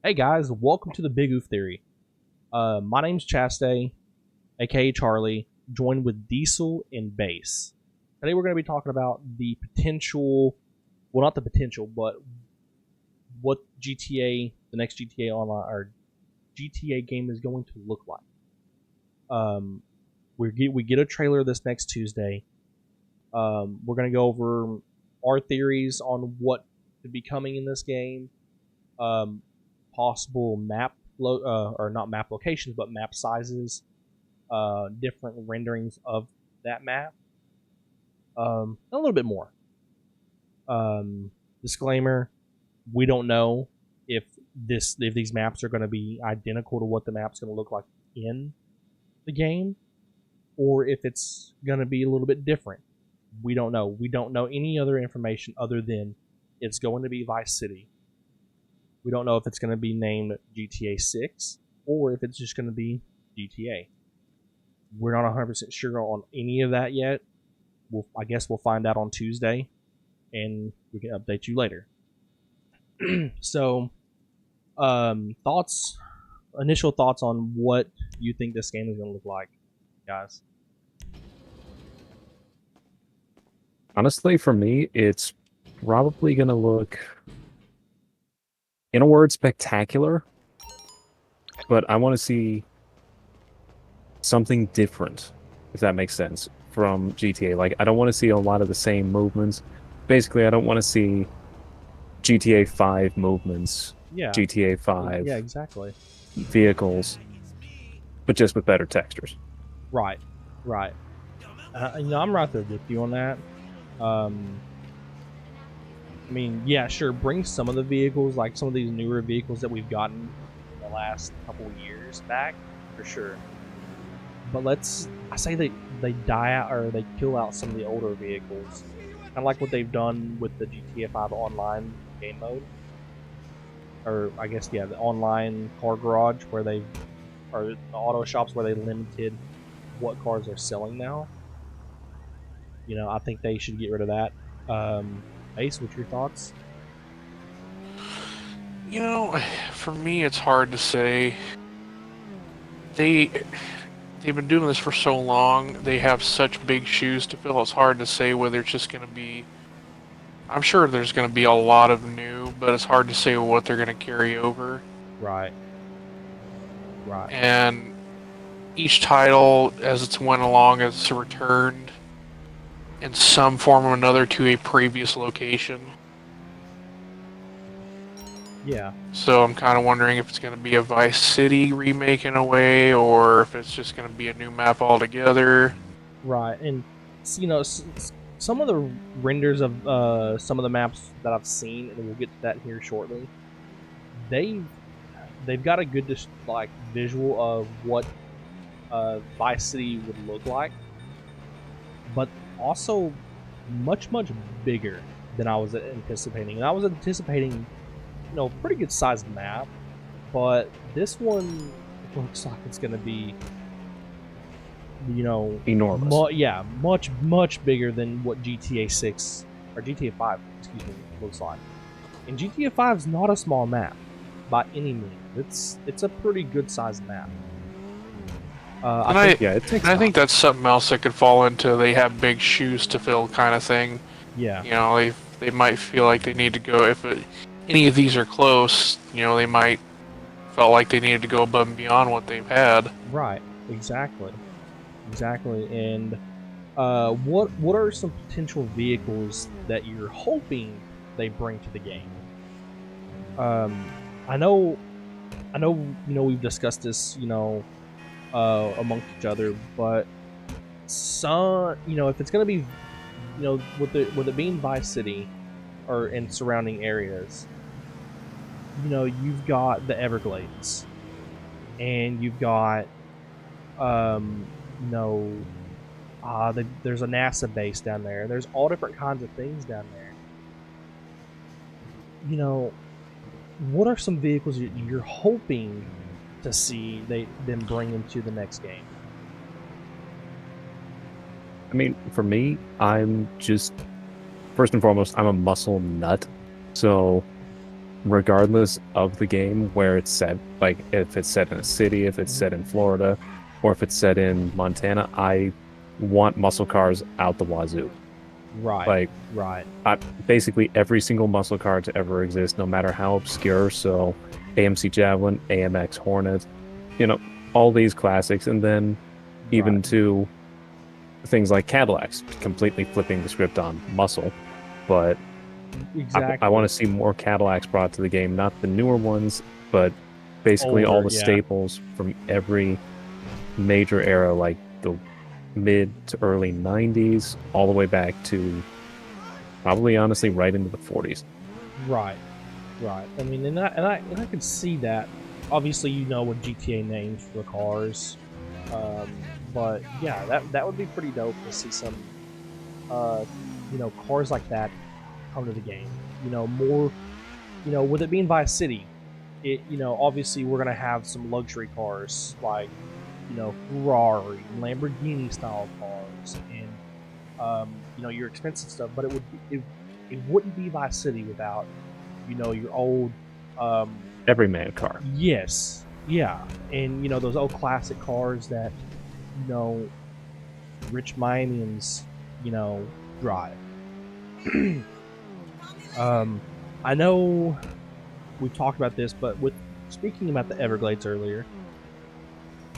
Hey guys, welcome to the Big Oof Theory. My name's Chaste, aka Charlie, joined with Diesel and Bass. Today we're going to be talking about the potential, well, not the potential, but what GTA, the next GTA Online or GTA game is going to look like. Um, we get a trailer this next Tuesday. We're going to go over our theories on what could be coming in this game. Um, Possible or not map locations, but map sizes, different renderings of that map, a little bit more. Disclaimer: we don't know if these maps are going to be identical to what the map's going to look like in the game, or if it's going to be a little bit different. We don't know. We don't know any other information other than it's going to be Vice City. We don't know if it's going to be named GTA 6 or if it's just going to be GTA. We're not 100% sure on any of that yet. I guess we'll find out on Tuesday, and we can update you later. So, thoughts, initial thoughts on what you think this game is going to look like, guys. Honestly, for me, it's probably going to look, in a word, spectacular, but I want to see something different, if that makes sense, from GTA. Like, I don't want to see a lot of the same movements. Basically, I don't want to see GTA 5 movements, Yeah, GTA yeah, 5 exactly. vehicles, but just with better textures. Right, right. I'm right there with you on that. Um, I mean, yeah, sure. Bring some of the vehicles, like some of these newer vehicles that we've gotten in the last couple of years back, for sure. But I say they die out or they kill out some of the older vehicles, kind of like what they've done with the GTA 5 online game mode, or I guess yeah, the online car garage where they or the auto shops where they limited what cars are selling now. I think they should get rid of that. Ace, what's your thoughts? You know, for me, it's hard to say. They they've been doing this for so long. They have such big shoes to fill. It's hard to say whether it's just going to be. I'm sure there's going to be a lot of new, but it's hard to say what they're going to carry over. Right, right. And each title, as it's went along, has returned in some form or another to a previous location. Yeah, So I'm kind of wondering if it's going to be a Vice City remake in a way, or if it's just going to be a new map altogether. right. And some of the renders of some of the maps that I've seen, and we'll get to that here shortly. They've they've got a good like visual of what Vice City would look like, but also much bigger than I was anticipating. And I was anticipating, pretty good sized map, but this one looks like it's going to be, Enormous. yeah, much bigger than what GTA 6 or GTA 5, excuse me, looks like. And GTA 5 is not a small map by any means. It's a pretty good sized map. I And think, Yeah, it takes I time. think that's something else that could fall into they have big shoes to fill kind of thing. yeah, You know, they might feel like they need to go any of these are close. You know, they might felt like they needed to go above and beyond what they've had. right, exactly. And what are some potential vehicles that you're hoping they bring to the game? I know, we've discussed this, amongst each other, but if it's gonna be, with it being Vice City or in surrounding areas, you've got the Everglades, and you've got, um, you know, there's a NASA base down there. There's all different kinds of things down there. You know, what are some vehicles you're hoping to see they them bring into the next game? I mean, for me, I'm just, first and foremost, I'm a muscle nut. So regardless of the game where it's set, like if it's set in a city, if it's set in Florida, or if it's set in Montana, I want muscle cars out the wazoo. Right. Like, right. Basically every single muscle car to ever exist, no matter how obscure. So, AMC Javelin, AMX Hornet, all these classics, and then even Right. to things like Cadillacs, completely flipping the script on muscle. But Exactly. I want to see more Cadillacs brought to the game, not the newer ones, but basically all Older, the yeah. staples from every major era, like the mid to early 90s, all the way back to probably honestly right into the 40s. Right. Right. I mean, and I could see that. Obviously, with GTA names for the cars, but yeah, that would be pretty dope to see some, cars like that come to the game. More, with it being Vice City, obviously we're gonna have some luxury cars like, Ferrari, Lamborghini style cars, and your expensive stuff. But it wouldn't be Vice City without, your old, Everyman car. yes, yeah, and those old classic cars that, rich Miamians, drive. I know we've talked about this, but with speaking about the Everglades earlier,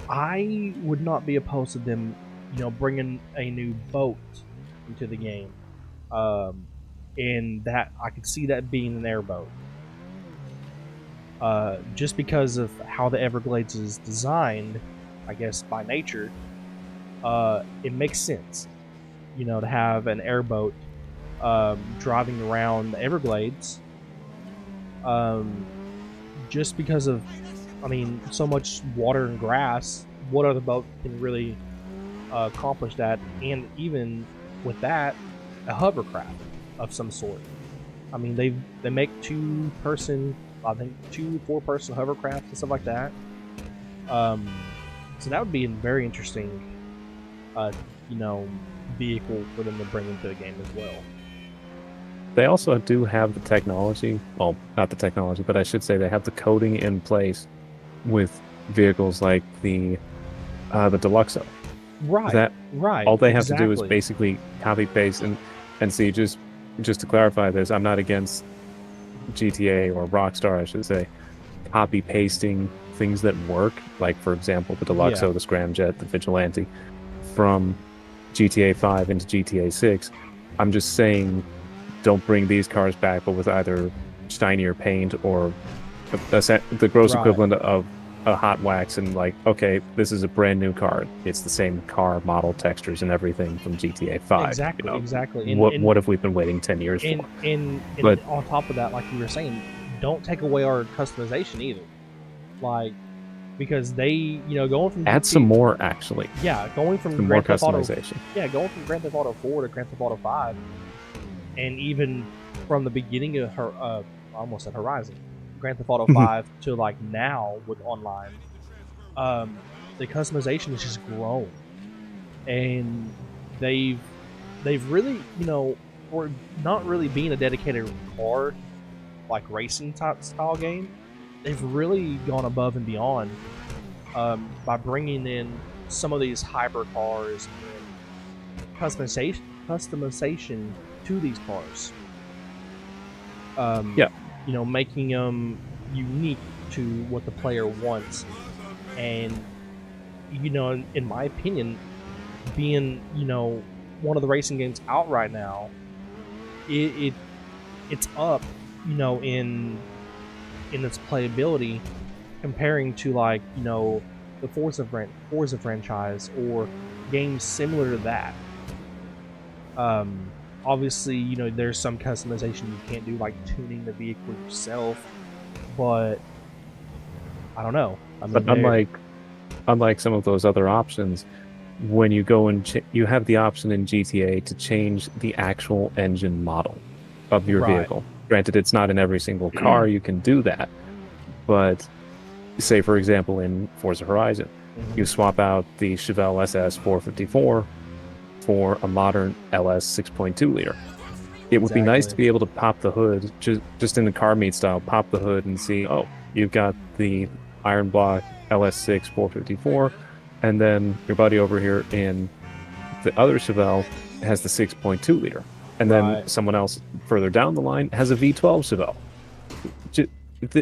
I would not be opposed to them, bringing a new boat into the game, and that I could see that being an airboat. Just because of how the Everglades is designed, I guess by nature, it makes sense, to have an airboat driving around the Everglades. Just because of, so much water and grass, what other boat can really accomplish that? And even with that, a hovercraft of some sort. They make two 4-person hovercrafts and stuff like that. So that would be a very interesting, vehicle for them to bring into the game as well. They also do have the technology. Well, not the technology, but I should say they have the coding in place with vehicles like the Deluxo. Right. Right. All they have to do is basically copy paste and see. Just to clarify this, I'm not against GTA or Rockstar, I should say, copy pasting things that work. Like, for example, the Deluxo, the Scramjet, the Vigilante, from GTA 5 into GTA 6. I'm just saying, don't bring these cars back, but with either shinier paint or the gross equivalent of a hot wax, and like, okay, this is a brand new car. It's the same car model, textures, and everything from GTA 5. Exactly. What have we been waiting 10 years for? But on top of that, like you were saying, don't take away our customization either. Like, because they, going from add some more, actually. Yeah, going from some Grand more Theft Auto, customization. Going from Grand Theft Auto 4 to Grand Theft Auto 5, and even from the beginning of I almost said Horizon, Grand Theft Auto 5 to like now with online, the customization has just grown, and they've really, for not really being a dedicated car like racing type style game, they've really gone above and beyond by bringing in some of these hyper cars and customization to these cars. Making them unique to what the player wants, and in my opinion, being one of the racing games out right now, it's up in its playability comparing to like the Forza franchise or games similar to that. Obviously, there's some customization you can't do, like tuning the vehicle yourself, but I don't know. But unlike some of those other options, when you go and you have the option in GTA to change the actual engine model of your vehicle. Granted, it's not in every single car you can do that, but say, for example, in Forza Horizon, you swap out the Chevelle SS 454 for a modern LS 6.2 liter. It would be nice to Exactly. be able to pop the hood, just in the car meet style, pop the hood and see, oh, you've got the Iron Block LS6 454, and then your buddy over here in the other Chevelle has the 6.2 liter, and then Right. someone else further down the line has a V12 Chevelle.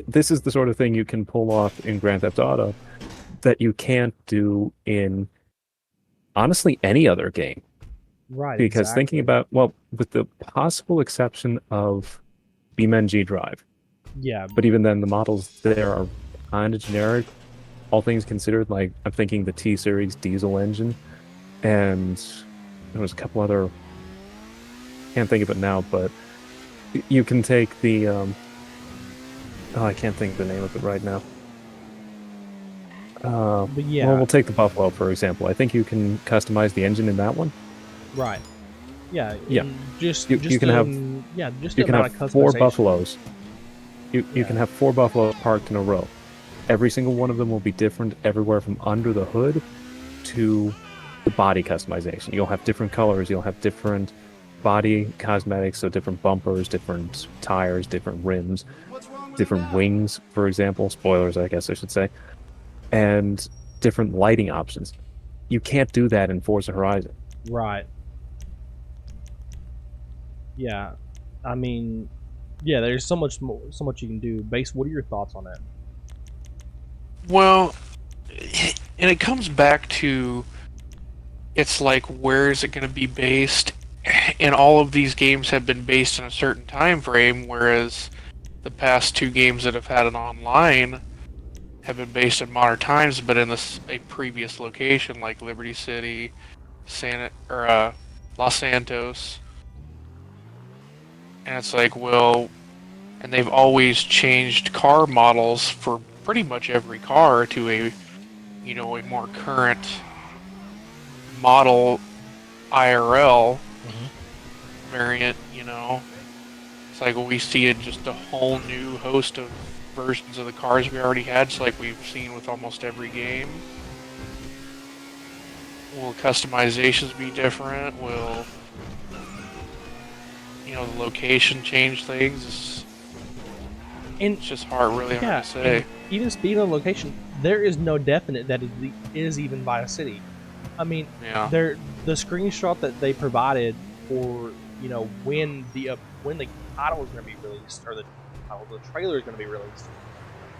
This is the sort of thing you can pull off in Grand Theft Auto that you can't do in honestly any other game. Right. Because thinking Exactly. about, well, with the possible exception of BeamNG Drive, Yeah. but even then, the models there are kind of generic, all things considered. Like, I'm thinking the T Series diesel engine, and there was a couple other, can't think of it now, but you can take the, oh, I can't think of the name of it right now. But Well, yeah. we'll take the Buffalo, for example. I think you can customize the engine in that one. Right. Yeah. Yeah. And just You can have yeah, just the you can have amount of four customization. Buffaloes. You Yeah. can have four Buffaloes parked in a row. Every single one of them will be different everywhere from under the hood to the body customization. You'll have different colors, you'll have different body cosmetics, so different bumpers, different tires, different rims, different wings, for example, spoilers, I guess I should say, and different lighting options. You can't do that in Forza Horizon. Right. Yeah. I mean, yeah. There's so much more, so much you can do. Base. What are your thoughts on that? Well, and it comes back to it's like where is it going to be based? And all of these games have been based in a certain time frame, whereas the past two games that have had it online have been based in modern times, but in a previous location like Liberty City, Los Santos, and it's like, well, and they've always changed car models for pretty much every car to a more current model IRL variant. It's like we see it just a whole new host of versions of the cars we already had, just like we've seen with almost every game. Will customizations be different? Will the location change things? And It's just really hard yeah, to say. and even speaking of location, there is no definite that it is even by a city. I mean, Yeah. the screenshot that they provided for when the title is going to be released, or the trailer is going to be released,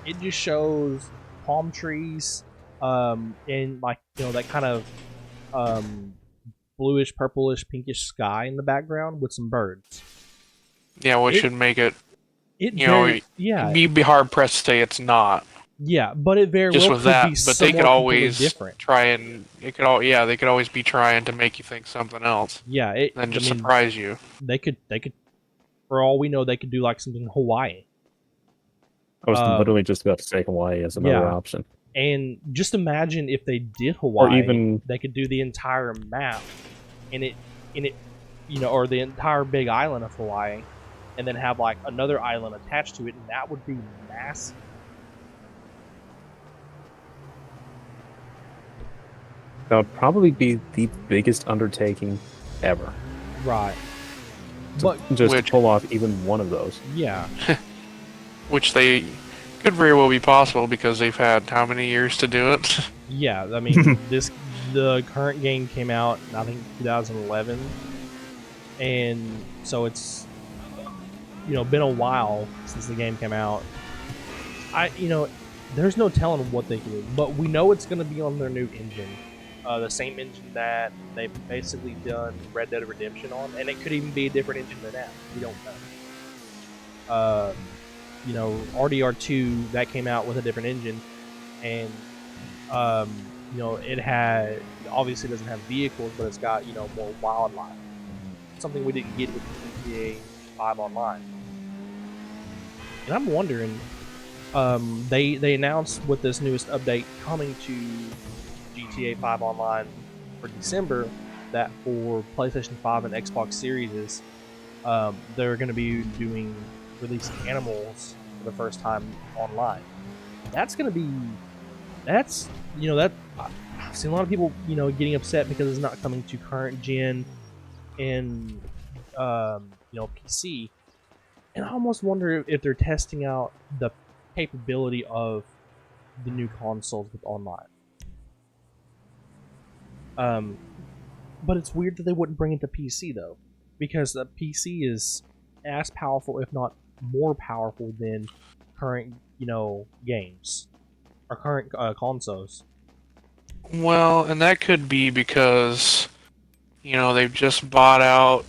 it just shows palm trees, and like that kind of bluish, purplish, pinkish sky in the background with some birds. Yeah, which It should make it, it very yeah you'd be hard pressed to say it's not. yeah, but it very Just well with could be that, but they could somewhere completely always different. try and they could always be trying to make you think something else, Yeah, then I just mean, surprise you. they could for all we know they could do like something in Hawaii. I was literally just about to say Hawaii as another Yeah, option. and just imagine if they did Or Hawaii, even, they could do the entire map in it, or the entire big island of Hawaii, and then have like another island attached to it, and that would be massive. that would probably be the biggest undertaking ever. Right. But Just Which- to pull off even one of those. yeah, Which they could very well be possible because they've had how many years to do it? yeah. I mean, the current game came out in, I think, 2011, and so it's been a while since the game came out. There's no telling what they can do, but we know it's going to be on their new engine, the same engine that they've basically done Red Dead Redemption on, and it could even be a different engine than that. We don't know. RDR2 that came out with a different engine, and it obviously doesn't have vehicles, but it's got more wildlife. Something we didn't get with GTA 5 Online. And I'm wondering, they announced with this newest update coming to GTA 5 Online for December that for PlayStation 5 and Xbox Series, they're going to be releasing animals for the first time online. That's going to be that I've seen a lot of people getting upset because it's not coming to current gen, and PC. And I almost wonder if they're testing out the capability of the new consoles with online. But it's weird that they wouldn't bring it to PC though, because the PC is as powerful, if not more powerful, than current games or current consoles. Well, and that could be because they've just bought out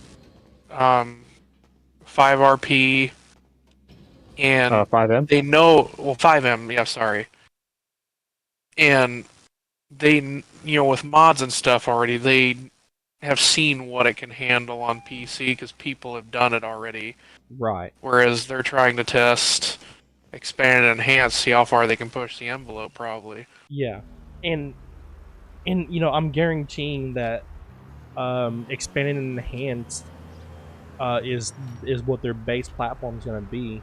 5RP, and 5M. they know 5M. Yeah, sorry. And they, with mods and stuff already, they have seen what it can handle on PC because people have done it already. Right. Whereas they're trying to test, expand, and enhance, see how far they can push the envelope, probably. Yeah, and I'm guaranteeing that expanded and enhanced is what their base platform is going to be,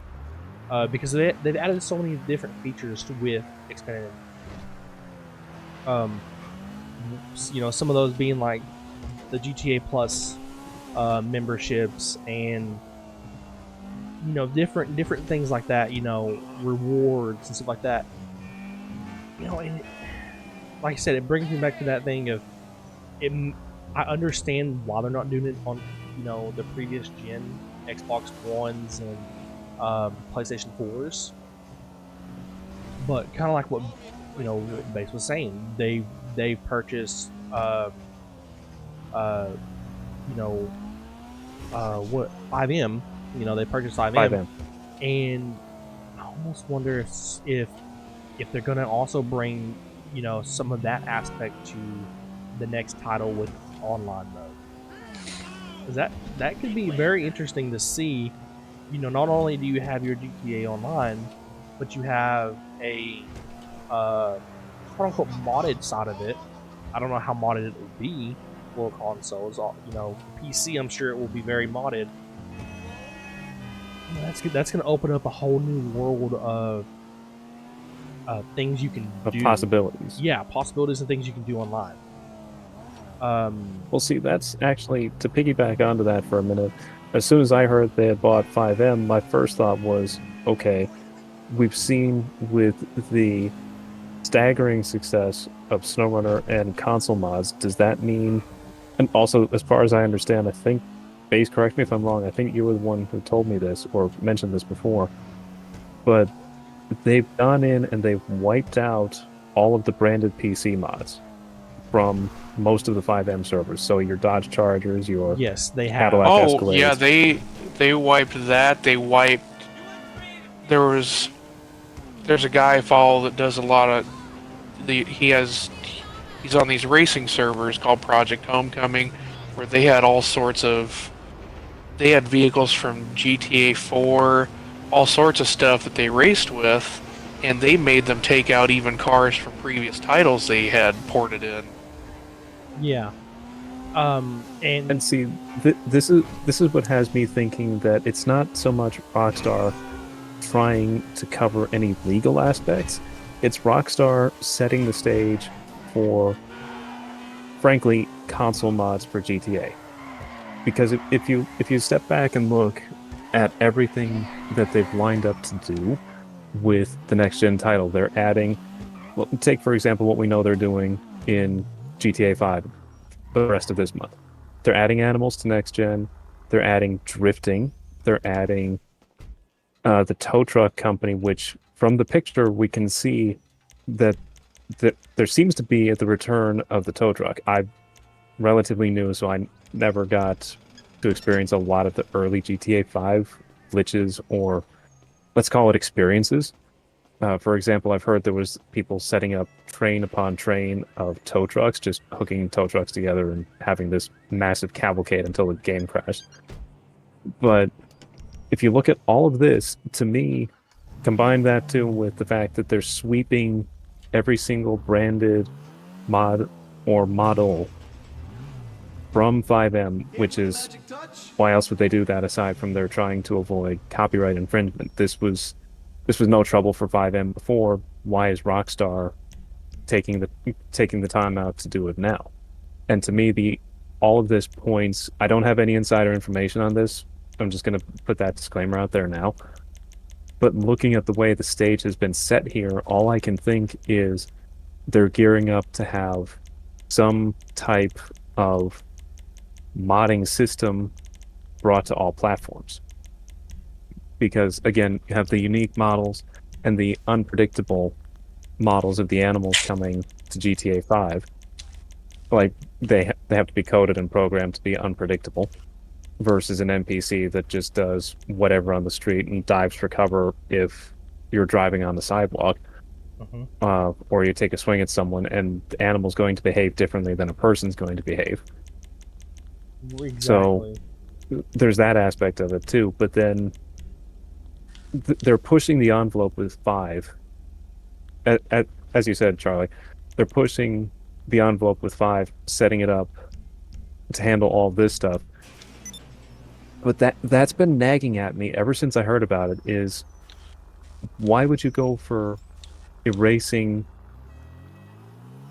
because they've added so many different features with expanded. Some of those being like the GTA Plus memberships and different things like that. Rewards and stuff like that. And like I said, it brings me back to that thing of it. I understand why they're not doing it on the previous gen Xbox Ones and PlayStation 4s, but kind of like what Base was saying, they purchased what 5M. They purchased 5M, and I almost wonder if they're gonna also bring some of that aspect to the next title with online mode. 'Cause that could be very interesting to see. Not only do you have your GTA Online, but you have a quote unquote modded side of it. I don't know how modded it will be for consoles. PC, I'm sure it will be very modded. That's good. That's going to open up a whole new world of things you can do. Possibilities. Yeah, possibilities and things you can do online. Well, see, that's actually, to piggyback onto that for a minute, as soon as I heard they had bought 5M, my first thought was, okay, we've seen with the staggering success of SnowRunner and console mods, does that mean, and also, as far as I understand, I think, Base, correct me if I'm wrong, I think you were the one who told me this, or mentioned this before, but they've gone in and they've wiped out all of the branded PC mods from most of the 5M servers. So your Dodge Chargers, your yes, they have. Cadillac Oh, Escalades. yeah, they wiped that. They wiped. There's a guy I follow that does a lot of he's on these racing servers called Project Homecoming, where they had all sorts of vehicles from GTA 4, all sorts of stuff that they raced with, and they made them take out even cars from previous titles they had ported in. Yeah. And see, this is what has me thinking that it's not so much Rockstar trying to cover any legal aspects. It's Rockstar setting the stage for, frankly, console mods for GTA. Because if you step back and look at everything that they've lined up to do with the next gen title, they're adding. Well, take for example what we know they're doing in GTA 5 the rest of this month. They're adding animals to next gen. They're adding drifting. They're adding the tow truck company, which from the picture we can see that there seems to be the return of the tow truck. I'm relatively new, so I never got to experience a lot of the early GTA 5 glitches, or let's call it experiences. For example, I've heard there was people setting up train upon train of tow trucks, just hooking tow trucks together and having this massive cavalcade until the game crashed. But if you look at all of this, to me, combine that too with the fact that they're sweeping every single branded mod or model from 5M, which is, why else would they do that aside from they're trying to avoid copyright infringement? This was no trouble for 5M before. Why is Rockstar taking the time out to do it now? And to me, all of this points. I don't have any insider information on this, I'm just gonna put that disclaimer out there now. But looking at the way the stage has been set here, all I can think is they're gearing up to have some type of modding system brought to all platforms. Because again, you have the unique models and the unpredictable models of the animals coming to GTA 5. Like they have to be coded and programmed to be unpredictable versus an NPC that just does whatever on the street and dives for cover if you're driving on the sidewalk. Mm-hmm. Or you take a swing at someone and the animal's going to behave differently than a person's going to behave. So Exactly. there's that aspect of it too. But then they're pushing the envelope with 5. As you said, Charlie, they're pushing the envelope with 5, setting it up to handle all this stuff. But that's been nagging at me ever since I heard about it is why would you go for erasing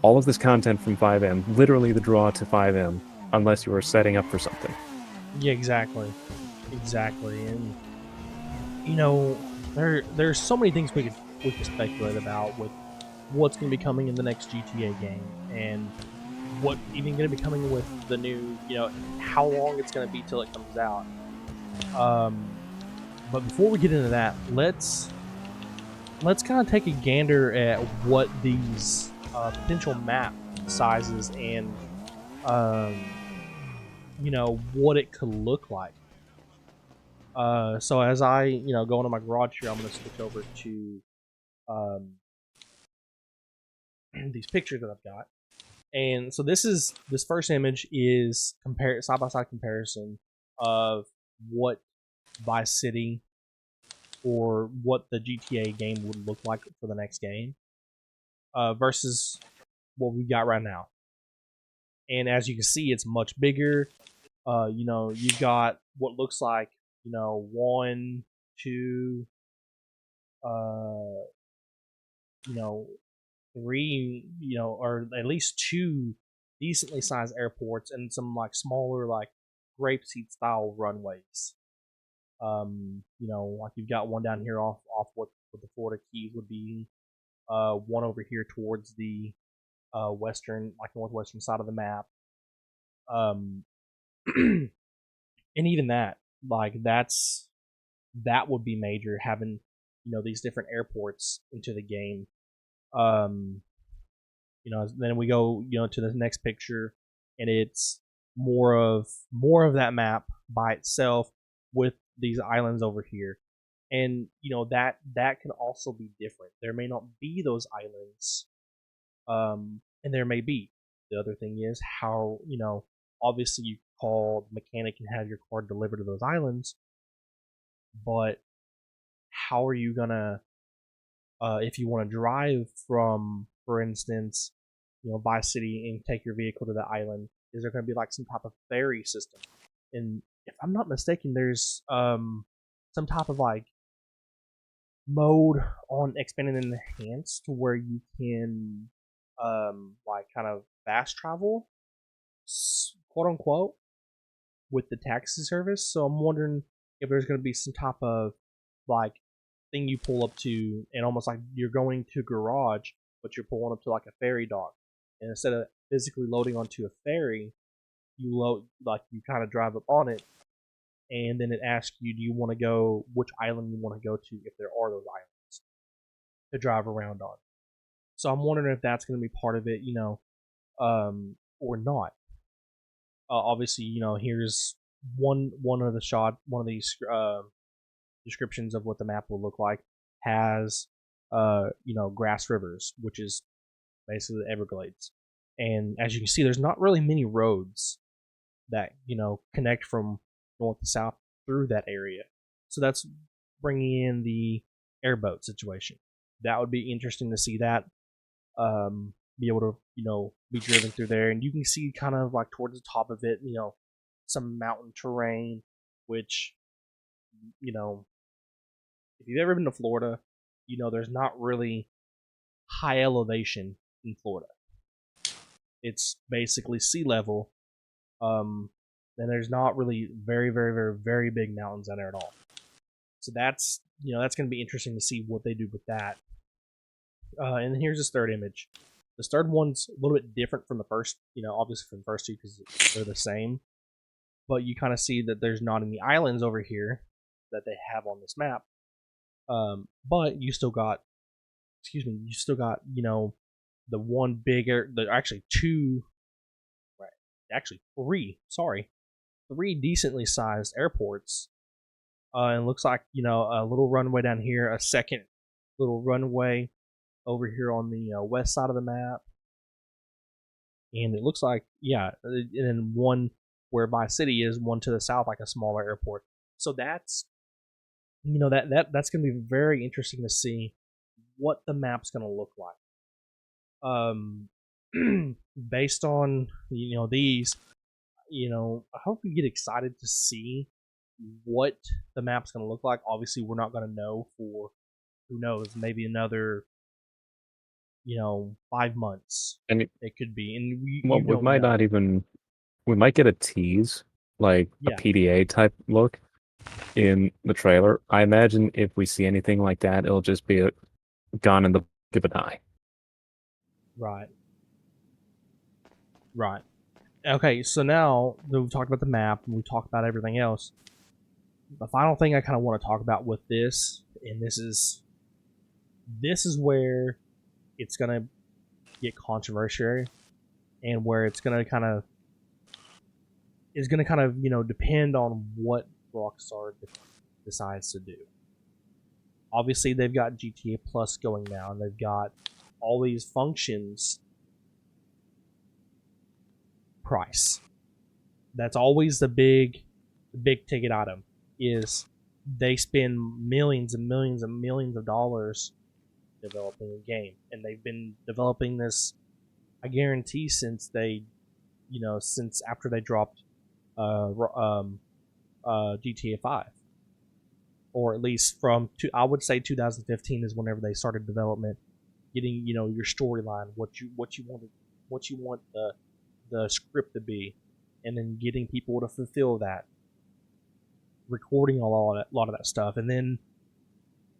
all of this content from 5M, literally the draw to 5M, unless you were setting up for something? Yeah, exactly. Exactly. And there's so many things we could speculate about with what's going to be coming in the next GTA game, and what even going to be coming with the new, how long it's going to be till it comes out. But before we get into that, let's kind of take a gander at what these potential map sizes and what it could look like. So as I go into my garage here, I'm going to switch over to um, these pictures that I've got. And so this first image is side by side comparison of what Vice City or what the GTA game would look like for the next game versus what we've got right now. And as you can see, it's much bigger. You've got what looks like one, two, uh, three, or at least two decently sized airports and some like smaller like grapeseed style runways. Like you've got one down here off what the Florida Keys would be. One over here towards the western, like northwestern side of the map. Um, and even that, like that would be major having these different airports into the game. Um, then we go to the next picture, and it's more of that map by itself with these islands over here. And that can also be different. There may not be those islands, and there may be. The other thing is how obviously you call the mechanic and have your car delivered to those islands, but how are you gonna if you want to drive from, for instance, Vice City and take your vehicle to the island? Is there going to be like some type of ferry system? And if I'm not mistaken, there's some type of like mode on expanded and enhanced to where you can like kind of fast travel, quote unquote, with the taxi service. So I'm wondering if there's going to be some type of like thing you pull up to, and almost like you're going to a garage, but you're pulling up to like a ferry dock, and instead of physically loading onto a ferry, you load like you kind of drive up on it, and then it asks you, do you want to go which island you want to go to if there are those islands to drive around on. So I'm wondering if that's going to be part of it, or not. Obviously, here's one of the one of these descriptions of what the map will look like has grass rivers, which is basically the Everglades. And as you can see, there's not really many roads that connect from north to south through that area. So that's bringing in the airboat situation. That would be interesting to see that. Be able to be driven through there, and you can see kind of like towards the top of it, some mountain terrain, which if you've ever been to Florida, there's not really high elevation in Florida. It's basically sea level, um, and there's not really very, very, very, very big mountains down there at all. So that's that's going to be interesting to see what they do with that. And then here's this third image. This third one's a little bit different from the first, obviously from the first two because they're the same. But you kind of see that there's not any islands over here that they have on this map. But you still got, the one bigger, actually two, right, actually three, three decently sized airports. And it looks like, a little runway down here, a second little runway over here on the west side of the map. And it looks like, and then one where Vice City is, one to the south, like a smaller airport. So that's, that's going to be very interesting to see what the map's going to look like. Based on, these, I hope you get excited to see what the map's going to look like. Obviously, we're not going to know for, who knows, maybe another 5 months. And it could be, and we might not even. We might get a tease, like a PDA type look in the trailer. I imagine if we see anything like that, it'll just be gone in the blink of an eye. Right. Okay, so now that we've talked about the map and we've talked about everything else, the final thing I kind of want to talk about with this, and this is where it's gonna get controversial, and where it's gonna kind of depend on what Rockstar decides to do. Obviously, they've got GTA Plus going now, and they've got all these functions. Price. That's always the big ticket item. Is they spend millions and millions and millions of dollars developing a game, and they've been developing this, I guarantee, since since after they dropped GTA 5, or at least I would say 2015 is whenever they started development, getting your storyline, what you want the script to be, and then getting people to fulfill that, recording a lot of that stuff, and then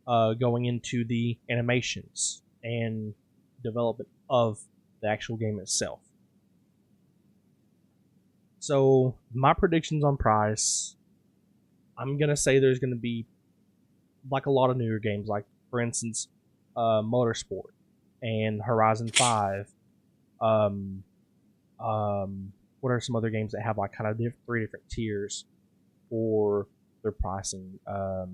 going into the animations and development of the actual game itself. So my predictions on price, I'm gonna say there's gonna be like a lot of newer games, like for instance, Motorsport and Horizon 5. What are some other games that have like kind of 3 different tiers for their pricing? I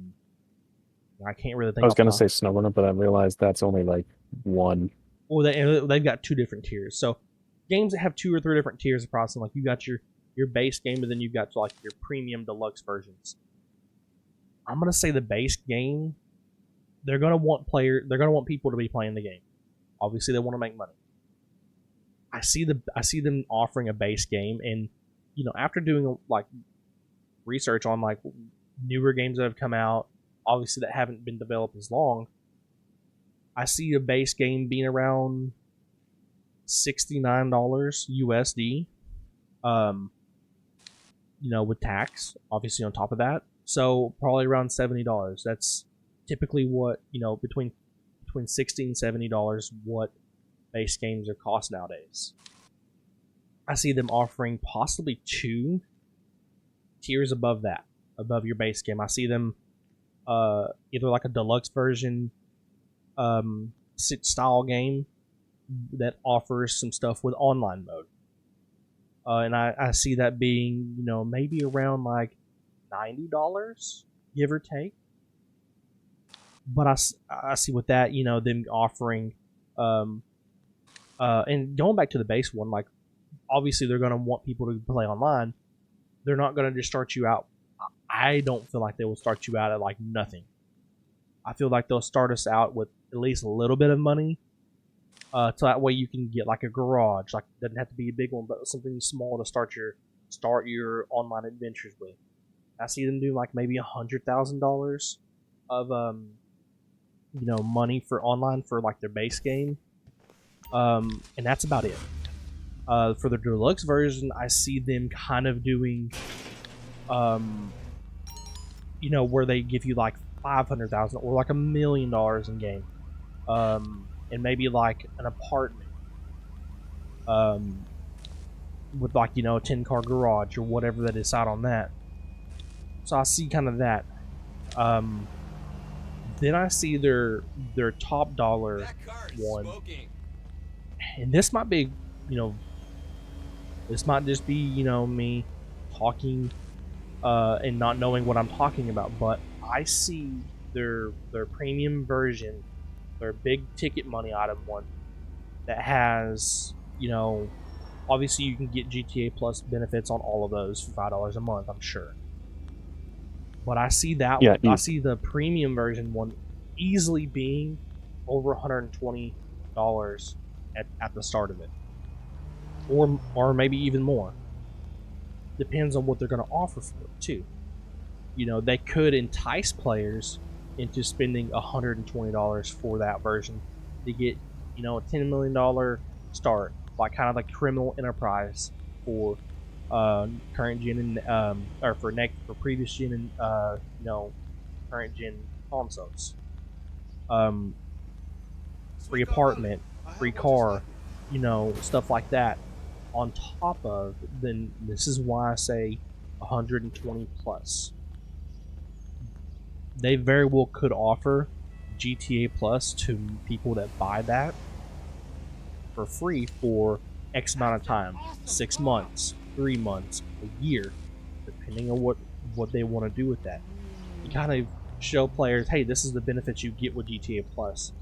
can't really think. I was gonna say Snowrunner, but I realized that's only like one. Well, they've got 2 different tiers. So games that have 2 or 3 different tiers of pricing, like you got your base game, but then you've got like your premium deluxe versions. I'm gonna say the base game, they're gonna want people to be playing the game. Obviously, they want to make money. I see them offering a base game, and after doing like research on like newer games that have come out, obviously that haven't been developed as long, I see a base game being around $69 USD. With tax obviously on top of that, so probably around $70. That's typically what between $60 and $70 what base games are cost nowadays. I see them offering possibly 2 tiers above that, above your base game. I see them either like a deluxe version style game that offers some stuff with online mode. And I see that being, maybe around like $90, give or take. But I see with that, them offering, and going back to the base one, like obviously they're going to want people to play online. They're not going to just start you out. I don't feel like they will start you out at like nothing. I feel like they'll start us out with at least a little bit of money. So that way you can get like a garage, like it doesn't have to be a big one, but something small to start your online adventures with. I see them do like maybe $100,000 of money for online for like their base game, and that's about it. For the deluxe version, I see them kind of doing, where they give you like 500,000 or like $1 million in game, and maybe like an apartment, with like a 10-car garage or whatever they decide on that. So I see kind of that. Then I see their top dollar one, and this might be, this might just be me talking and not knowing what I'm talking about, but I see their premium version, their big ticket money item one that has obviously you can get GTA Plus benefits on all of those for $5 a month, I'm sure. But I see that Yeah, I see the premium version one easily being over $120 at the start of it, or maybe even more. Depends on what they're going to offer for it too. They could entice players into spending $120 for that version to get a $10 million start, like kind of like Criminal Enterprise for current gen and or for previous gen and current gen consoles. Free apartment, free car, stuff like that. On top of, then this is why I say 120 plus. They very well could offer GTA Plus to people that buy that for free for X amount of time, 6 months, 3 months, a year, depending on what they want to do with that. You kind of show players, hey, this is the benefits you get with GTA Plus,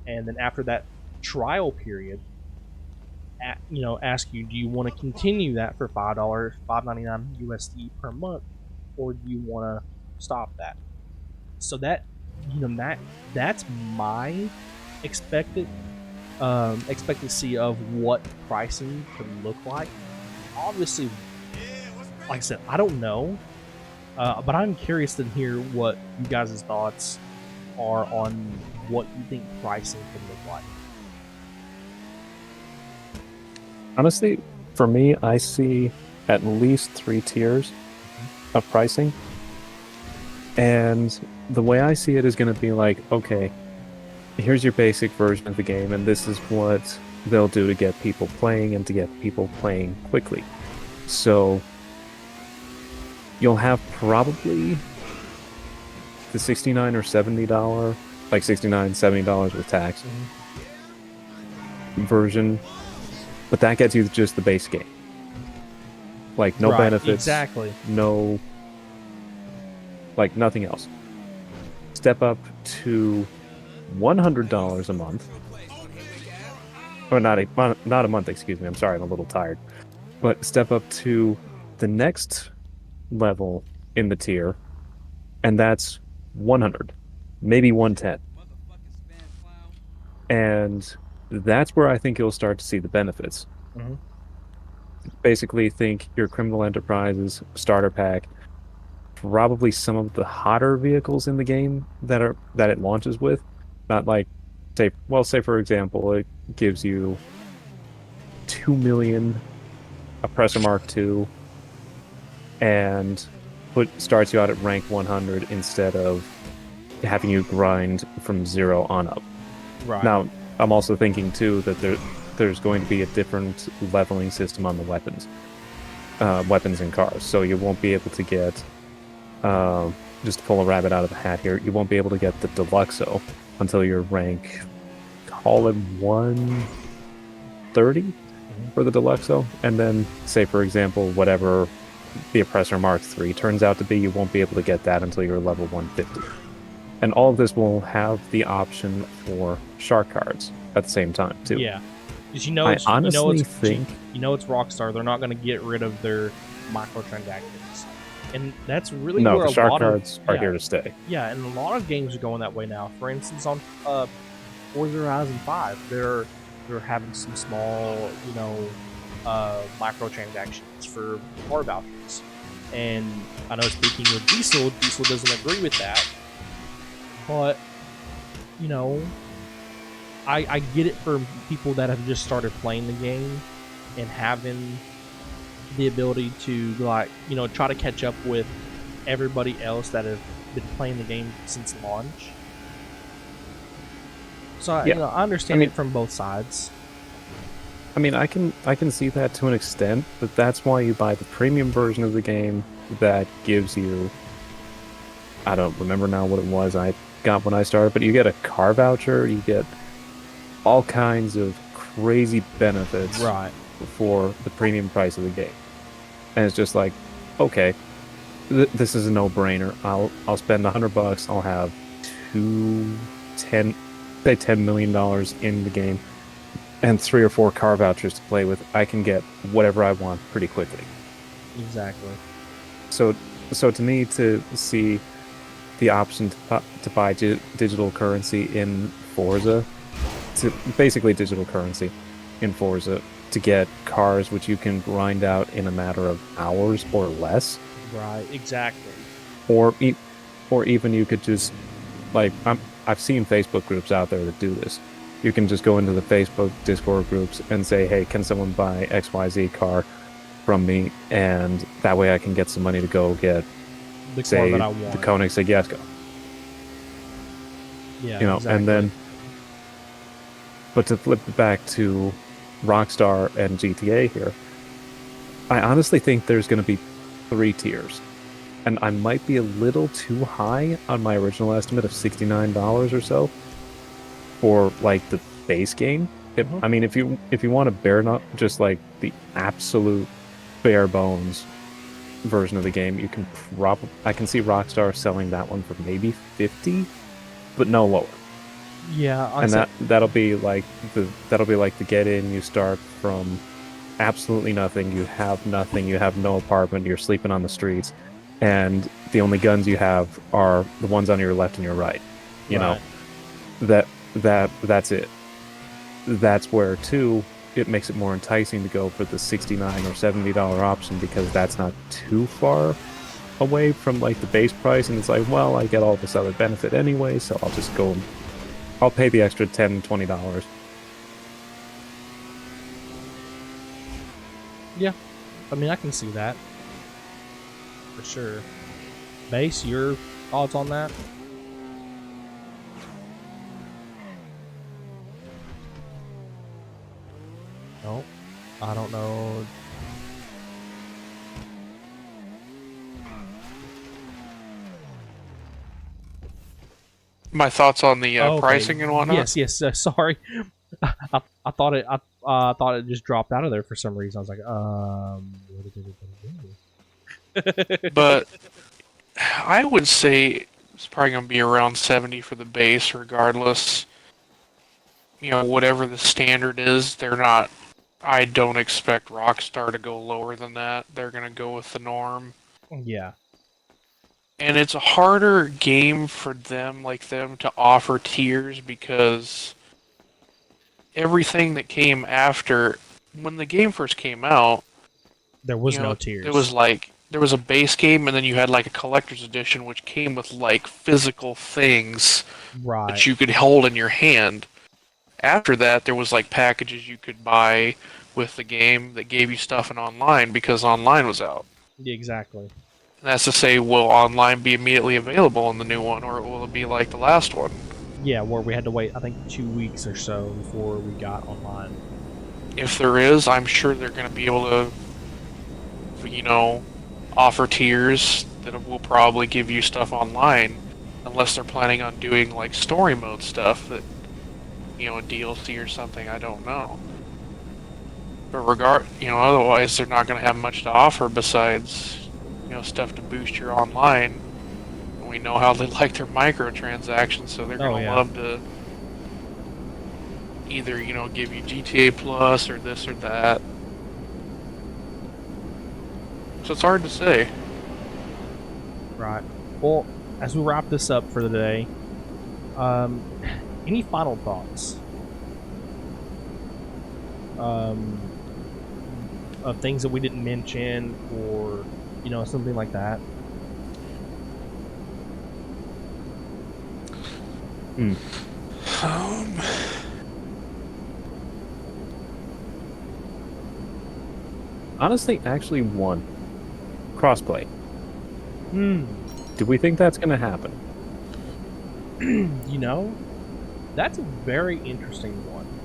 and then after that trial period, ask you, do you want to continue that for $5.99 USD per month, or do you want to stop that? So that's my expected expectancy of what pricing could look like. Obviously, like I said, I don't know, but I'm curious to hear what you guys' thoughts are on what you think pricing could look like. Honestly, for me, I see at least 3 tiers of pricing. And the way I see it is going to be like, okay, here's your basic version of the game, and this is what they'll do to get people playing and to get people playing quickly. So you'll have probably the $69 or $70, like $69, $70 with tax version, but that gets you just the base game. Like no benefits, exactly. no, like nothing else. Step up to $100 a month, or not a month. Excuse me. I'm sorry, I'm a little tired. But step up to the next level in the tier, and that's 100, maybe 110, and that's where I think you'll start to see the benefits. Mm-hmm. Basically, think your Criminal Enterprises starter pack, probably some of the hotter vehicles in the game that it launches with. Not like, say for example, it gives you 2 million Oppressor Mark II and starts you out at rank 100 instead of having you grind from 0 on up. Right. Now, I'm also thinking too that there's going to be a different leveling system on the weapons and cars. So you won't be able to get, just to pull a rabbit out of the hat here, you won't be able to get the Deluxo until you're rank, call it 130 for the Deluxo. And then, say for example, whatever the Oppressor Mark III turns out to be, you won't be able to get that until you're level 150. And all of this will have the option for shark cards at the same time too. Yeah, because I honestly think it's Rockstar. They're not going to get rid of their microtransactions, and that's really no. where The a shark lot cards of, are here to stay. Yeah, and a lot of games are going that way now. For instance, on Forza Horizon 5, they're having some small, microtransactions for car vouchers. And I know, speaking with Diesel doesn't agree with that. But, I get it for people that have just started playing the game and having the ability to like try to catch up with everybody else that have been playing the game since launch. So Yeah. I understand it from both sides. I mean, I can see that to an extent, but that's why you buy the premium version of the game that gives you, I don't remember now what it was I got when I started, but you get a car voucher, you get all kinds of crazy benefits Right. for the premium price of the game. And it's just like, okay, this is a no-brainer. I'll spend $100. I'll have $10 million in the game and 3 or 4 car vouchers to play with. I can get whatever I want pretty quickly. Exactly. So to me, to see the option to buy digital currency in Forza, to basically digital currency in Forza, to get cars which you can grind out in a matter of hours or less. Right. Exactly. Or even you could just, like, I've seen Facebook groups out there that do this. You can just go into the Facebook Discord groups and say, hey, can someone buy XYZ car from me? And that way I can get some money to go get, The say, car that I want. the Koenigsegg Jesko. Yeah. Exactly. And then, but to flip it back to Rockstar and GTA here, I honestly think there's going to be 3 tiers. And I might be a little too high on my original estimate of $69 or so for like the base game. I mean, if you want to bear not just like the absolute bare bones version of the game, you can I can see Rockstar selling that one for maybe 50, but no lower. Yeah. And that'll be like the get in. You start from absolutely nothing. You have nothing. You have no apartment. You're sleeping on the streets, and the only guns you have are the ones on your left and your right. You know, that's it. That's where too it makes it more enticing to go for the $69 or $70 option, because that's not too far away from like the base price, and it's like, well, I get all this other benefit anyway, so I'll just go. I'll pay the extra $10, $20. Yeah, I mean, I can see that for sure. Base, your thoughts on that? No, I don't know. My thoughts on the Okay. pricing and whatnot. Yes. Sorry, I thought it. I thought it just dropped out of there for some reason. I was like, But I would say it's probably going to be around 70 for the base, regardless. You know, whatever the standard is, they're not. I don't expect Rockstar to go lower than that. They're going to go with the norm. yeah, And it's a harder game for them, to offer tiers, because everything that came after, when the game first came out, there was no tiers. there was a base game, and then you had like a collector's edition, which came with like physical things Right. that you could hold in your hand. After that, there was like packages you could buy with the game that gave you stuff in online because online was out. Yeah, exactly. And that's to say, will online be immediately available in the new one, or will it be like the last one? Yeah, where we had to wait, I think, 2 weeks or so before we got online. If there is, I'm sure they're going to be able to, offer tiers that will probably give you stuff online, unless they're planning on doing like story mode stuff that, a DLC or something. I don't know. But otherwise they're not going to have much to offer besides, stuff to boost your online. And we know how they like their microtransactions, so they're going to love to either, give you GTA Plus or this or that. So it's hard to say. Right. Well, as we wrap this up for the day, any final thoughts? Of things that we didn't mention, or something like that. honestly, actually, one crossplay. Hmm. Do we think that's going to happen? You know, that's a very interesting one.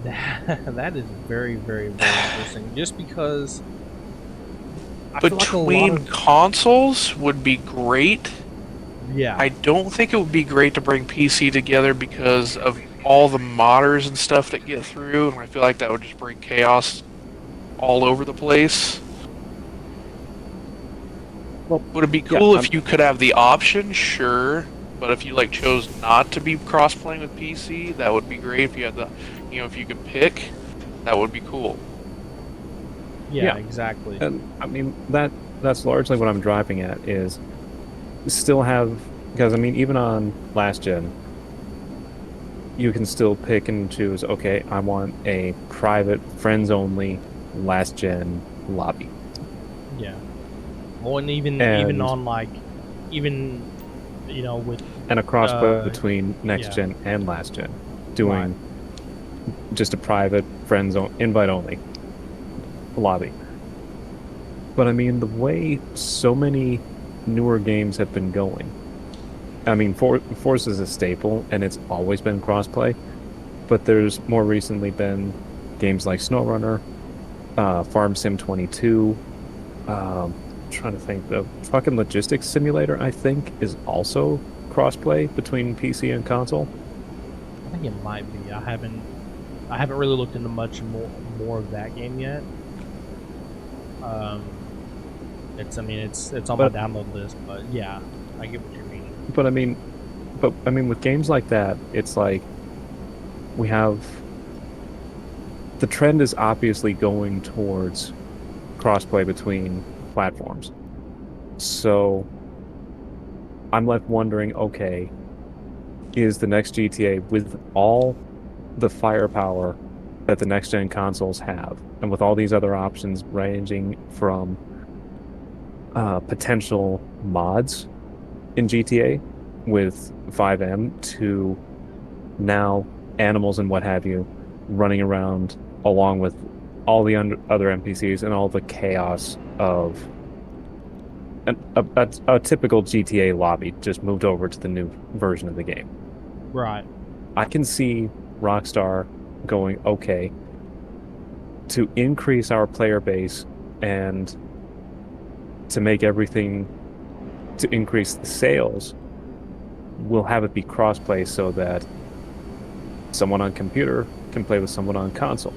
That is very, very, very interesting. Just because I feel like a lot Between of consoles would be great. yeah, I don't think it would be great to bring PC together because of all the modders and stuff that get through, and I feel like that would just bring chaos all over the place. Well, Would it be yeah, cool if you could have the option? Sure, but if you like chose not to be cross-playing with PC, that would be great. If you had the, if you could pick, that would be cool. yeah, yeah, exactly. and I mean that's largely what I'm driving at is still have because I mean even on last gen you can still pick and choose. Okay, I want a private friends only last gen lobby, Yeah. Well, and even and on like even with and a crossplay uh between next yeah, gen and last gen, right. doing just a private friends invite only lobby. But I mean, the way so many newer games have been going, I mean, Force is a staple and it's always been crossplay, but there's more recently been games like SnowRunner, Farm Sim 22. Trying to think, the fucking Logistics Simulator, I think, is also crossplay between PC and console. I think it might be. I haven't really looked into much more of that game yet. Um, it's on my But download list, but yeah, I get what you're meaning. but I mean, but I mean, with games like that, it's like we have the trend is obviously going towards crossplay between platforms. So I'm left wondering, okay, is the next GTA with all the firepower that the next gen consoles have, and with all these other options ranging from potential mods in GTA with 5M to now animals and what have you running around along with all the other NPCs and all the chaos of a typical GTA lobby just moved over to the new version of the game. Right. I can see Rockstar going, okay, to increase our player base and to make everything to increase the sales, we'll have it be crossplay so that someone on computer can play with someone on console.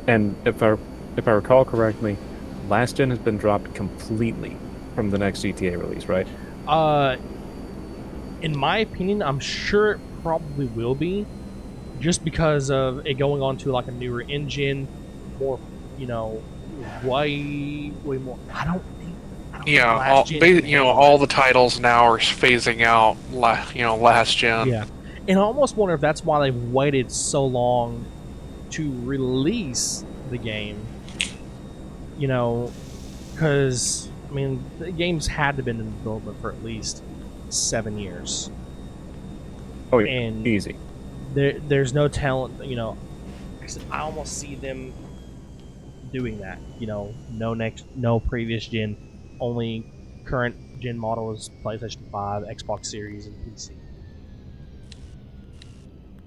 And if I recall correctly, last gen has been dropped completely from the next GTA release, right? Uh, in my opinion, I'm sure it probably will be, just because of it going on to like a newer engine, more, you know, way more. I don't think Yeah, last gen can handle all it. the titles now are phasing out, last gen. Yeah, and I almost wonder if that's why they've waited so long to release the game. You know, because I mean, the game's had to have been in development for at least 7 years, Oh yeah, and easy. there's no talent. I almost see them doing that. No previous gen, only current gen model is PlayStation 5, Xbox Series, and PC.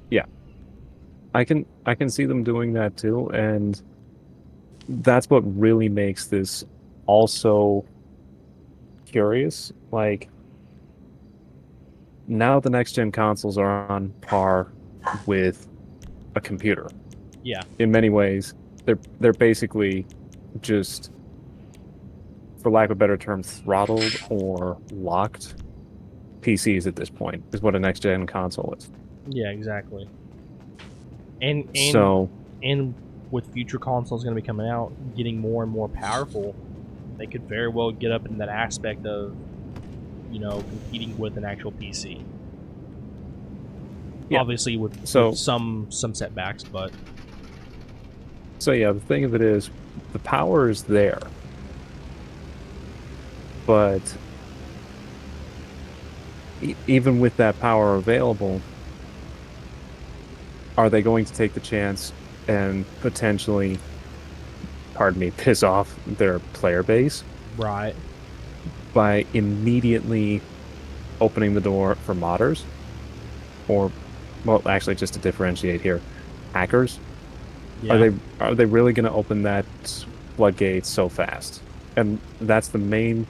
Yeah, I can see them doing that too, and that's what really makes this also curious. Like now the next gen consoles are on par with a computer. Yeah, In many ways, they're basically just, for lack of a better term, throttled or locked PCs at this point, is what a next gen console is. yeah, exactly. And and So and with future consoles going to be coming out, getting more and more powerful, they could very well get up in that aspect of competing with an actual PC. yeah. Obviously, with So some setbacks, but so yeah, the thing of it is the power is there, but even with that power available, are they going to take the chance and potentially, pardon me, piss off their player base Right. by immediately opening the door for modders, or, well, actually, just to differentiate here, hackers. Yeah. Are they really going to open that floodgate so fast? And that's the main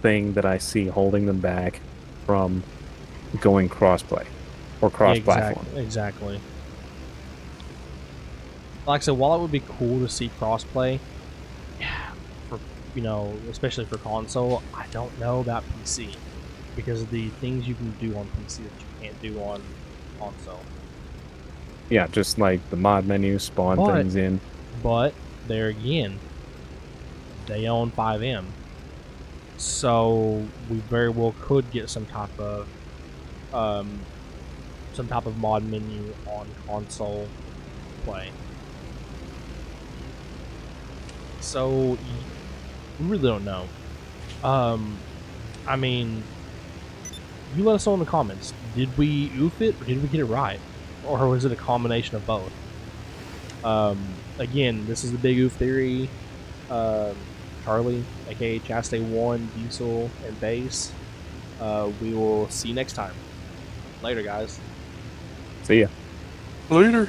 thing that I see holding them back from going crossplay or Yeah, cross-platform. exactly. Like I said, while it would be cool to see crossplay, for especially for console, I don't know about PC because of the things you can do on PC that you can't do on console. Yeah, just like the mod menu, spawn But things in. there again, they own 5M, so we very well could get um some type of mod menu on console play. So we really don't know. I mean, you let us know in the comments. Did we oof it or did we get it right, or was it a combination of both? Again, this is the Big Oof Theory. Charlie, aka Chaste One, Diesel, and Base. We will see you next time. Later, guys. See ya. Later.